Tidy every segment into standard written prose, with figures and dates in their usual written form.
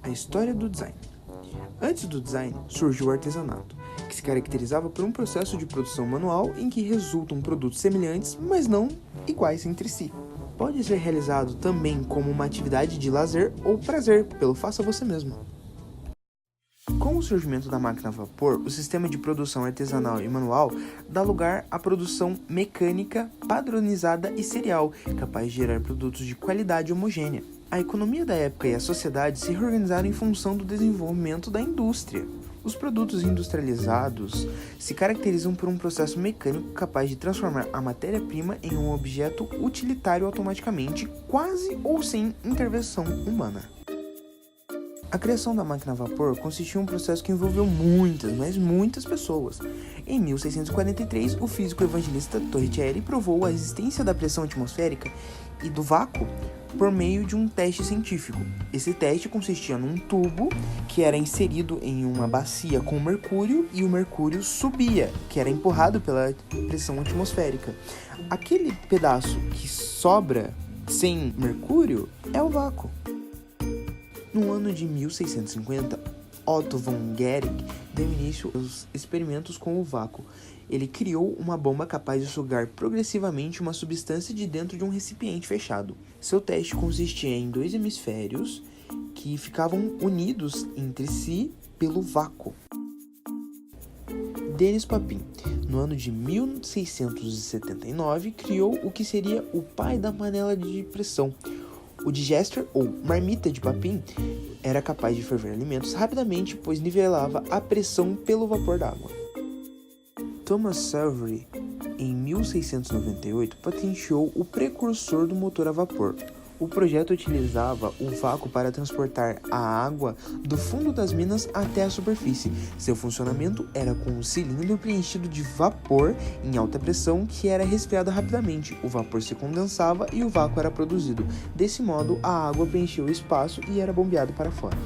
A história do design. Antes do design, surgiu o artesanato, que se caracterizava por um processo de produção manual em que resultam produtos semelhantes, mas não iguais entre si. Pode ser realizado também como uma atividade de lazer ou prazer, pelo faça você mesmo. Com o surgimento da máquina a vapor, o sistema de produção artesanal e manual dá lugar à produção mecânica, padronizada e serial, capaz de gerar produtos de qualidade homogênea. A economia da época e a sociedade se reorganizaram em função do desenvolvimento da indústria. Os produtos industrializados se caracterizam por um processo mecânico capaz de transformar a matéria-prima em um objeto utilitário automaticamente, quase ou sem intervenção humana. A criação da máquina a vapor consistiu em um processo que envolveu muitas pessoas. Em 1643, o físico evangelista Torricelli provou a existência da pressão atmosférica e do vácuo por meio de um teste científico. Esse teste consistia num tubo que era inserido em uma bacia com mercúrio e o mercúrio subia, que era empurrado pela pressão atmosférica. Aquele pedaço que sobra sem mercúrio é o vácuo. No ano de 1650, Otto von Guericke deu início aos experimentos com o vácuo. Ele criou uma bomba capaz de sugar progressivamente uma substância de dentro de um recipiente fechado. Seu teste consistia em dois hemisférios que ficavam unidos entre si pelo vácuo. Denis Papin, no ano de 1679, criou o que seria o pai da panela de pressão. O digester, ou marmita de Papin, era capaz de ferver alimentos rapidamente, pois nivelava a pressão pelo vapor d'água. Thomas Savery, em 1698, patenteou o precursor do motor a vapor. O projeto utilizava o vácuo para transportar a água do fundo das minas até a superfície. Seu funcionamento era com um cilindro preenchido de vapor em alta pressão que era resfriado rapidamente. O vapor se condensava e o vácuo era produzido. Desse modo, a água preenchia o espaço e era bombeado para fora.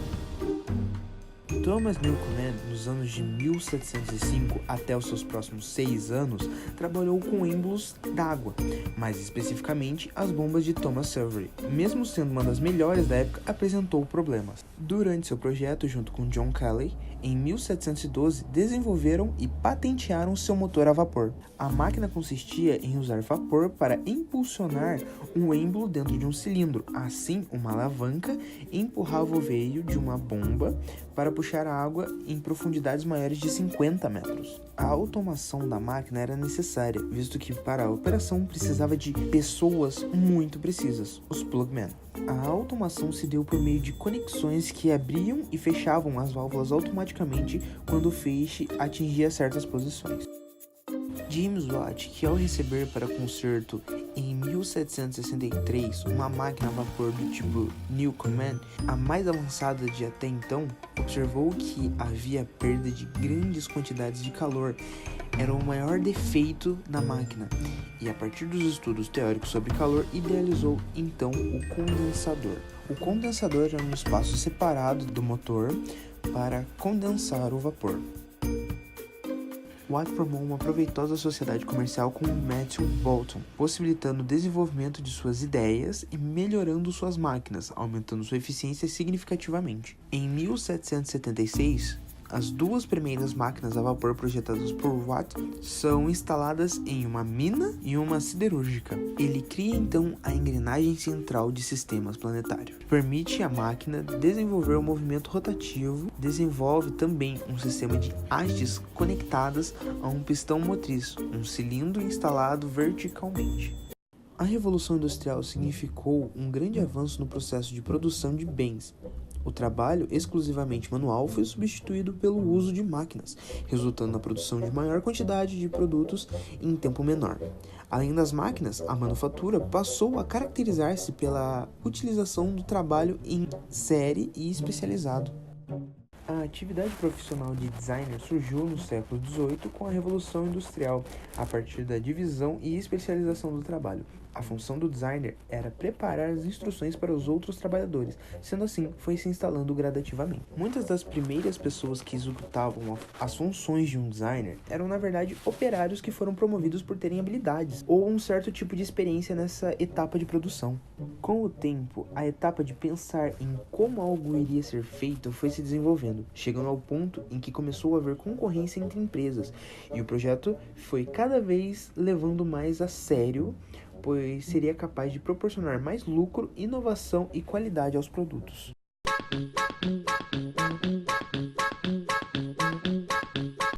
Thomas Newcomen, nos anos de 1705 até os seus próximos 6 anos, trabalhou com êmbolos d'água, mais especificamente as bombas de Thomas Savery. Mesmo sendo uma das melhores da época, apresentou problemas. Durante seu projeto, junto com John Cayley, em 1712, desenvolveram e patentearam seu motor a vapor. A máquina consistia em usar vapor para impulsionar um êmbolo dentro de um cilindro. Assim, uma alavanca empurrava o veio de uma bomba para puxar a água em profundidades maiores de 50 metros. A automação da máquina era necessária, visto que para a operação precisava de pessoas muito precisas, os plugmen. A automação se deu por meio de conexões que abriam e fechavam as válvulas automaticamente quando o feixe atingia certas posições. James Watt, que ao receber para conserto em 1763 uma máquina a vapor do tipo Newcomen, a mais avançada de até então, observou que havia perda de grandes quantidades de calor. Era o maior defeito da máquina, e a partir dos estudos teóricos sobre calor, idealizou então o condensador. O condensador era um espaço separado do motor para condensar o vapor. Watt formou uma proveitosa sociedade comercial com Matthew Boulton, possibilitando o desenvolvimento de suas ideias e melhorando suas máquinas, aumentando sua eficiência significativamente. Em 1776, as duas primeiras máquinas a vapor projetadas por Watt são instaladas em uma mina e uma siderúrgica. Ele cria então a engrenagem central de sistemas planetários. Permite à máquina desenvolver o movimento rotativo, desenvolve também um sistema de hastes conectadas a um pistão motriz, um cilindro instalado verticalmente. A Revolução Industrial significou um grande avanço no processo de produção de bens. O trabalho exclusivamente manual foi substituído pelo uso de máquinas, resultando na produção de maior quantidade de produtos em tempo menor. Além das máquinas, a manufatura passou a caracterizar-se pela utilização do trabalho em série e especializado. A atividade profissional de designer surgiu no século XVIII com a Revolução Industrial, a partir da divisão e especialização do trabalho. A função do designer era preparar as instruções para os outros trabalhadores, sendo assim, foi se instalando gradativamente. Muitas das primeiras pessoas que executavam as funções de um designer eram, na verdade, operários que foram promovidos por terem habilidades ou um certo tipo de experiência nessa etapa de produção. Com o tempo, a etapa de pensar em como algo iria ser feito foi se desenvolvendo, chegando ao ponto em que começou a haver concorrência entre empresas, e o projeto foi cada vez levando mais a sério, pois seria capaz de proporcionar mais lucro, inovação e qualidade aos produtos.